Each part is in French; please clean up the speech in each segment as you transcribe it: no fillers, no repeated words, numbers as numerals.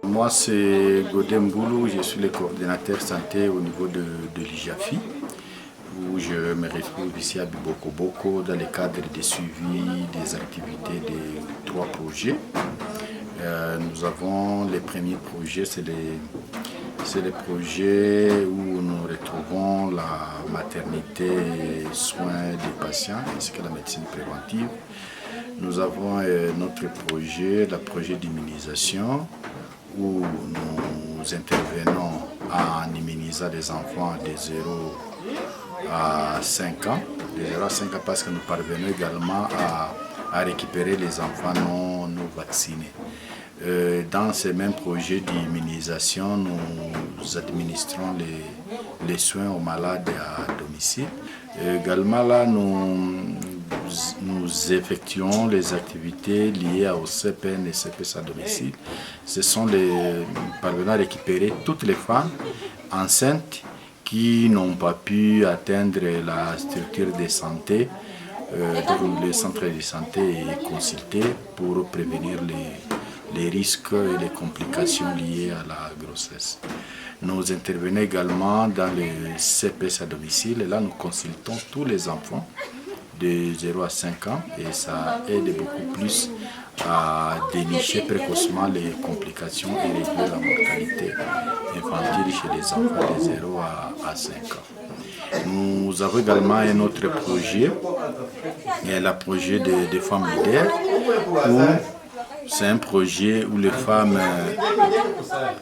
Moi, c'est Godem Boulou, je suis le coordinateur santé au niveau de l'IJAFI, où je me retrouve ici à Biboko dans le cadre des suivis des activités des 3 projets. Nous avons les premiers projets, c'est les projets où nous retrouvons la maternité et soins des patients ainsi que la médecine préventive. Nous avons notre projet, le projet d'immunisation, où nous intervenons en immunisant les enfants de 0 à 5 ans. De 0 à 5 ans parce que nous parvenons également à récupérer les enfants non vaccinés. Dans ces mêmes projets d'immunisation, nous administrons les soins aux malades à domicile. Également là, nous effectuons les activités liées au CPN et CPS à domicile. Ce sont nous parvenons à récupérer toutes les femmes enceintes qui n'ont pas pu atteindre la structure de santé, donc le centre de santé est consulté pour prévenir les risques et les complications liées à la grossesse. Nous intervenons également dans le CPS à domicile et là nous consultons tous les enfants de 0 à 5 ans et ça aide beaucoup plus à dénicher précocement les complications et réduire la mortalité infantile chez les enfants de 0 à 5 ans. Nous avons également un autre projet, le projet des femmes leaders, c'est un projet où les femmes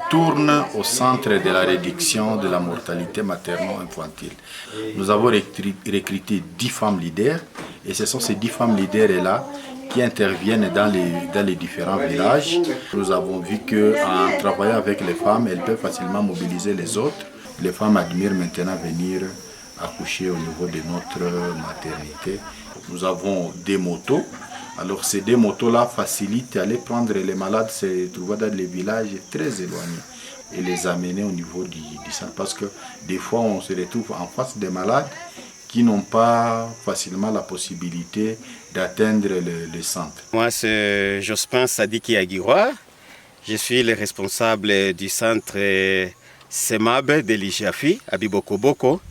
tournent au centre de la réduction de la mortalité materno-infantile. Nous avons recruté 10 femmes leaders et ce sont ces 10 femmes leaders-là qui interviennent dans les différents villages. Nous avons vu qu'en travaillant avec les femmes, elles peuvent facilement mobiliser les autres. Les femmes admirent maintenant venir accoucher au niveau de notre maternité. Nous avons des motos. Alors ces 2 motos-là facilitent aller prendre les malades, se trouver dans les villages très éloignés et les amener au niveau du centre. Parce que des fois on se retrouve en face des malades qui n'ont pas facilement la possibilité d'atteindre le centre. Moi c'est Jospin Sadiki Aguiroa, je suis le responsable du centre CEMAB de l'IJAFI à Biboko.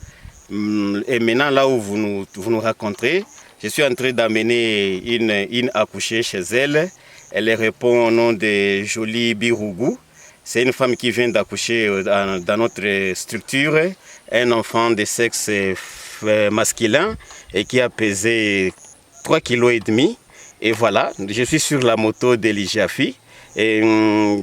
Et maintenant là où vous nous rencontrez, je suis en train d'amener une accouchée chez elle. Elle répond au nom de Jolie Birougou. C'est une femme qui vient d'accoucher dans notre structure, un enfant de sexe masculin et qui a pesé 3,5 kg. Et voilà, je suis sur la moto de l'IJAFI. Et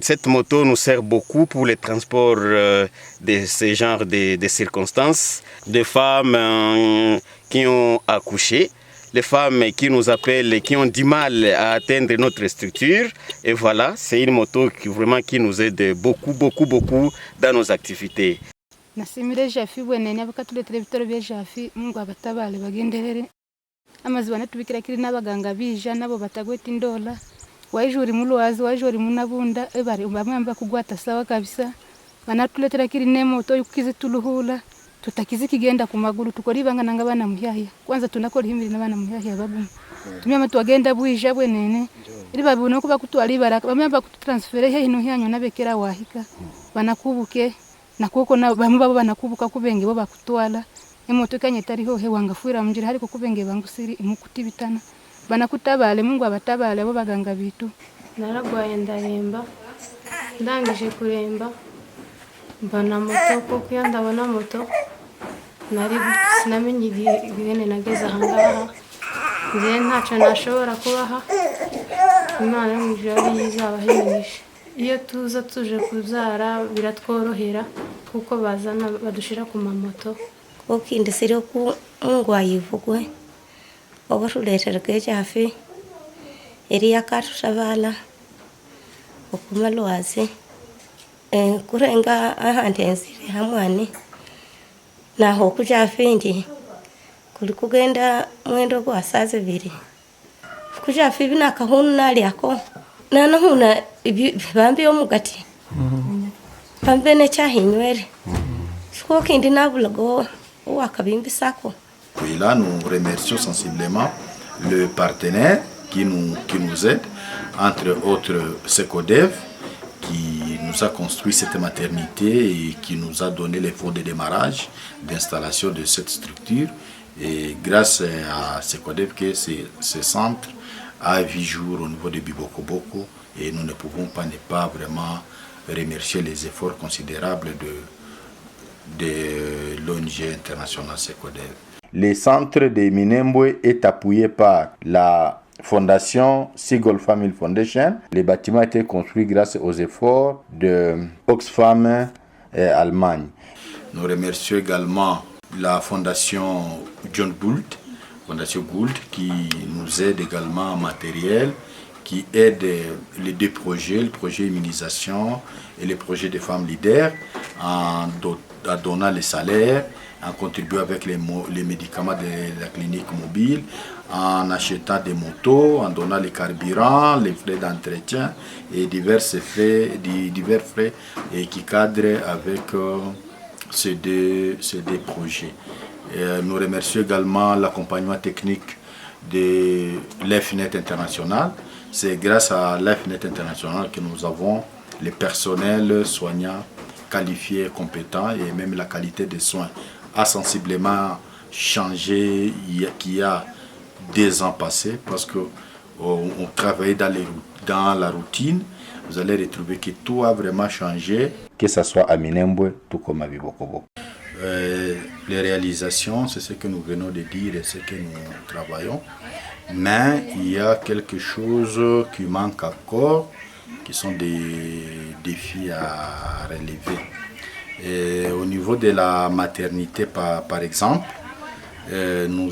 cette moto nous sert beaucoup pour le transport de ce genre de circonstances, de femmes qui ont accouché, les femmes qui nous appellent, qui ont du mal à atteindre notre structure. Et voilà, c'est une moto qui nous aide beaucoup dans nos activités. Nasimire Jafi bwenene abakatuletera ebitaro bya Jafi mungu abatabale bagenderere amaziba natubikira kiri n'abaganga bija nabo batagweta indola waijuri mulwazi waijuri munabunda ebari bamamba kugwata sawa kabisa banatuletera kiri nemoto yukizituluhula tutakizi kigenda ku maguru tukora ibanga nanga bana muhyahya kwanza tunakora himbiri n'abana muhyahya babu tumyama twagenda bwija bwenene iri babuna kuba kutwali baraka bamamba kutransfere he hino hyanyo nabekera wahika banakubuke nakoko na bamwe babo banakubuka kubenge bo bakutwala emoto kanye tariho he wangafuira mjira hariko kubenge bangusiri imukutibitana banakutabale mungu abatabale abo baganga bitu naragwaye ndaremba ndangije kuremba mbana moto kuko yandabona moto nari sinamenye igene nageze ahangaha nje ntaco nashobora kubaha Imana y'umujari yizabahimisha iyo tuza tuje kuzara biratworohera kuko bazana badushira ku mamoto okindi siri ku ngwayivugwe obashuletera ke Jafi eri yakatushabala okumalwazi kurenga ahandi ensiri hamwani naho ku Jafi ndi kuli kugenda mwendo gwa saa 2 ku Jafi binakahuna lyako nana huna bambi omugati pambene chahinywere siko kindi nabulago wakabimbisako. Et là, nous remercions sensiblement le partenaire qui nous aide, entre autres Secodev, qui nous a construit cette maternité et qui nous a donné les fonds de démarrage, d'installation de cette structure. Et grâce à Secodev, que ce centre a 8 jours au niveau de Bibokoboko, et nous ne pouvons pas ne pas vraiment remercier les efforts considérables de l'ONG internationale Secodev. Le centre de Minembwe est appuyé par la fondation Seagull Family Foundation. Le bâtiment a été construit grâce aux efforts de Oxfam Allemagne. Nous remercions également la fondation John Gould, fondation Gould, qui nous aide également en matériel, qui aide les 2 projets, le projet immunisation et le projet des femmes leaders, en donnant les salaires, en contribuant avec les médicaments de la clinique mobile, en achetant des motos, en donnant les carburants, les frais d'entretien et divers frais qui cadrent avec ces deux projets. Nous remercions également l'accompagnement technique de l'EFNET International. C'est grâce à l'EFNET International que nous avons les personnels soignants qualifiés, compétents, et même la qualité des soins a sensiblement changé il y a 2 ans passés, parce qu'on travaillait dans la routine. Vous allez retrouver que tout a vraiment changé, que ce soit à Minembwe, tout comme à Bibokoboko. Les réalisations, c'est ce que nous venons de dire et ce que nous travaillons. Mais il y a quelque chose qui manque encore, qui sont des défis à relever. Et au niveau de la maternité, par exemple, nous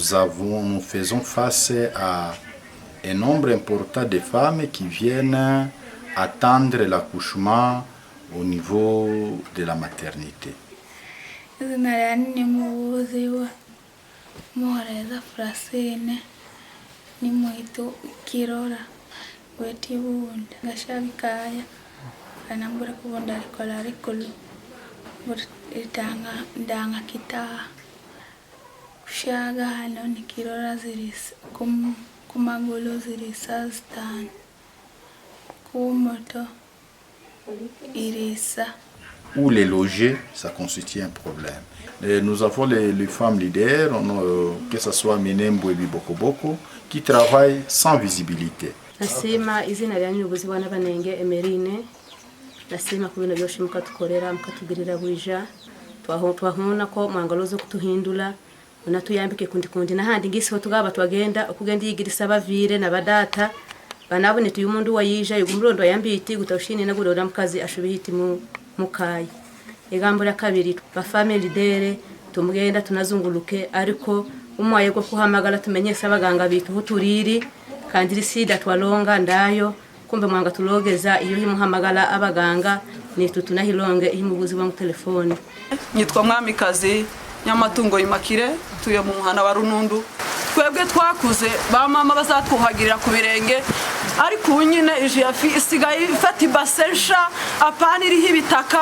faisons face à un nombre important de femmes qui viennent attendre l'accouchement au niveau de la maternité. ndanga kitaa kushaga hano nikirora kumagulu zirisa zitanu kumoto irisa. Où les loger, ça constitue un problème. Et nous avons les femmes leaders, que ce soit Minembwe et Bibokoboko, qui travaillent sans visibilité. Nasema izina rya nyubuzi bana banenge Emerine. Nasema ku bintu byose mukatukorera mukatugirira bwija twahona ko mwangalozo kutuhindula unatuyambike kundi nahandi ngisiho tugaba twagenda okugenda yigirisa bavire na badata banabone tuyumundu wayija yugumurondo yambiti gutawushine na gurora mukazi ashubihiti mukayi egambo ya kabiri ba family dere tumugenda tunazunguluke ariko umwaye go kuhamagala tumenyesa abaganga bitu turiri kandi risida twalonga ndayo kumbe mwanga tulogeza iyo himuhamagala abaganga nitu tunahilonge imubuzi wa telefone. Nyitwa Mwamikazi Nyamatungo Imakire, tuye mu muhana wa Runundu. Twebwe twakuze ba mama bazatwuhagirira ku birenge ariko unyine ijiafi isigaye ifata ibasensha apana iriho ibitaka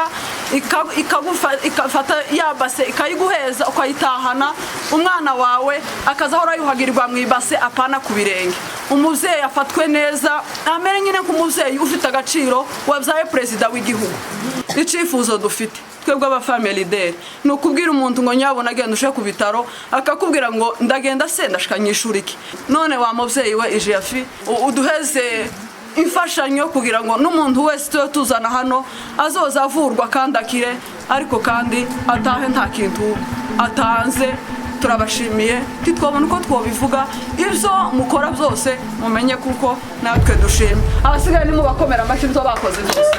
ikafata ya base ikayiguheza ukayitahana umwana wawe akazahora yuhagirirwa mu ibase apana ku birenge. Umuvyeyi afatwe neza amere nyine ku muvyeyi ufite agaciro wabyaye president w'igihugu. Icifuzo dufite twebwe aba family day no kubwira umuntu ngo nyabona agenda ushe ku bitaro akakubwira ngo ndagenda se ndashikanyishuriki none wa muvyeyi we ijiafi uduheze imfashanyo kugira ngo n'umuntu wese tuzana hano azoza avurwa kandi akire ariko kandi atahe nta kintu atanze. Turabashimiye titwabona uko twobivuga ibyo mukora byose mumenye kuko natwe dushimye abasigaye ni mu bakomera amashi byo bakoze byose.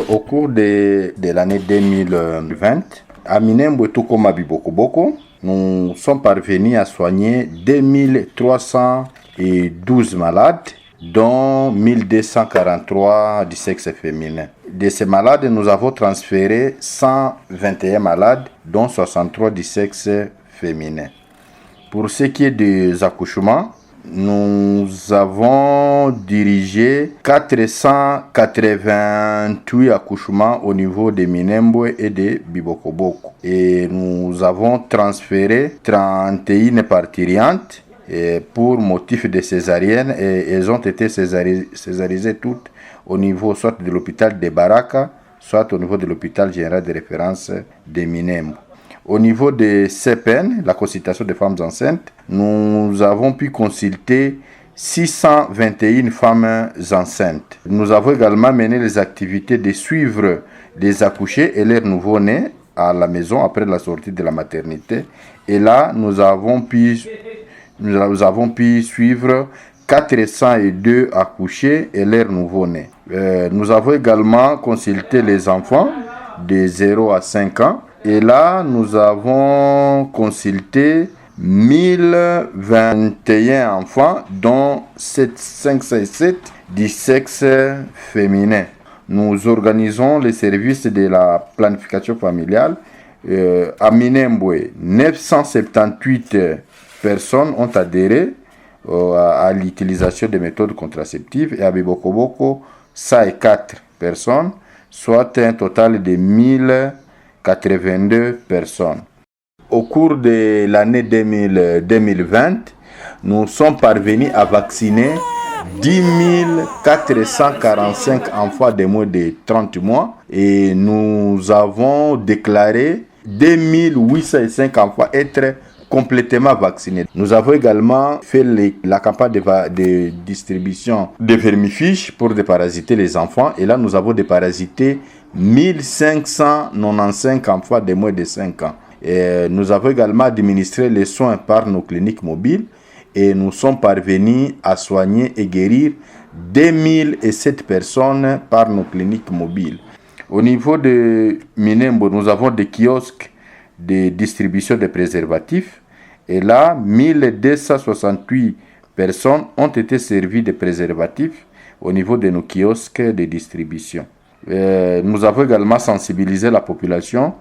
Au cours de l'année 2020, à Minembwe tout comme à Bibokoboko, nous sommes parvenus à soigner 2312 malades, dont 1243 du sexe féminin. De ces malades, nous avons transféré 121 malades, dont 63 du sexe féminin. Pour ce qui est des accouchements, nous avons dirigé 488 accouchements au niveau de Minembwe et de Bibokoboko. Et nous avons transféré 31 parturientes pour motif de césarienne et elles ont été césarisées toutes au niveau soit de l'hôpital de Baraka, soit au niveau de l'hôpital général de référence de Minembwe. Au niveau de CEPEN, la consultation des femmes enceintes, nous avons pu consulter 621 femmes enceintes. Nous avons également mené les activités de suivre les accouchés et leurs nouveau-nés à la maison après la sortie de la maternité. Et là, nous avons pu suivre 402 accouchés et leurs nouveau-nés. Nous avons également consulté les enfants de 0 à 5 ans. Et là, nous avons consulté 1021 enfants, dont 507 du sexe féminin. Nous organisons les services de la planification familiale. À Minembwe, 978 personnes ont adhéré à l'utilisation des méthodes contraceptives et à Bibokoboko, 104 personnes, soit un total de 1082 personnes. Au cours de l'année 2020, nous sommes parvenus à vacciner 10 445 enfants de moins de 30 mois et nous avons déclaré 2805 enfants être complètement vaccinés. Nous avons également fait la campagne de distribution de vermifuges pour déparasiter les enfants et là nous avons déparasité 1595 enfants de moins de 5 ans. Et nous avons également administré les soins par nos cliniques mobiles et nous sommes parvenus à soigner et guérir 2007 personnes par nos cliniques mobiles. Au niveau de Minembwe, nous avons des kiosques de distribution de préservatifs et là, 1268 personnes ont été servies de préservatifs au niveau de nos kiosques de distribution. Nous avons également sensibilisé la population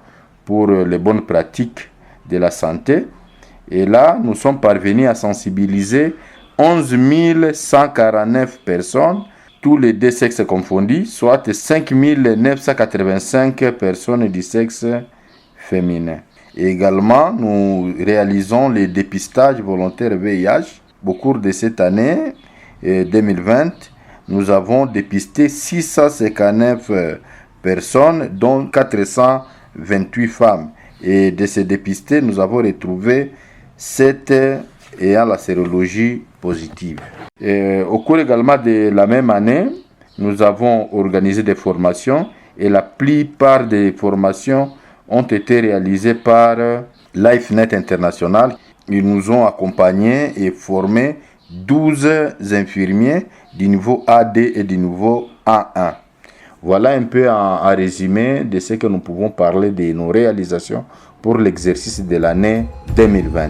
pour les bonnes pratiques de la santé. Et là, nous sommes parvenus à sensibiliser 11 149 personnes, tous les deux sexes confondus, soit 5 985 personnes du sexe féminin. Et également, nous réalisons les dépistages volontaires VIH. Au cours de cette année 2020, nous avons dépisté 659 personnes, dont 428 femmes. Et de ces dépistés, nous avons retrouvé 7 ayant la sérologie positive. Et au cours également de la même année, nous avons organisé des formations et la plupart des formations ont été réalisées par LifeNet International. Ils nous ont accompagnés et formés 12 infirmiers du niveau AD et du niveau A1. Voilà un peu en résumé de ce que nous pouvons parler de nos réalisations pour l'exercice de l'année 2020.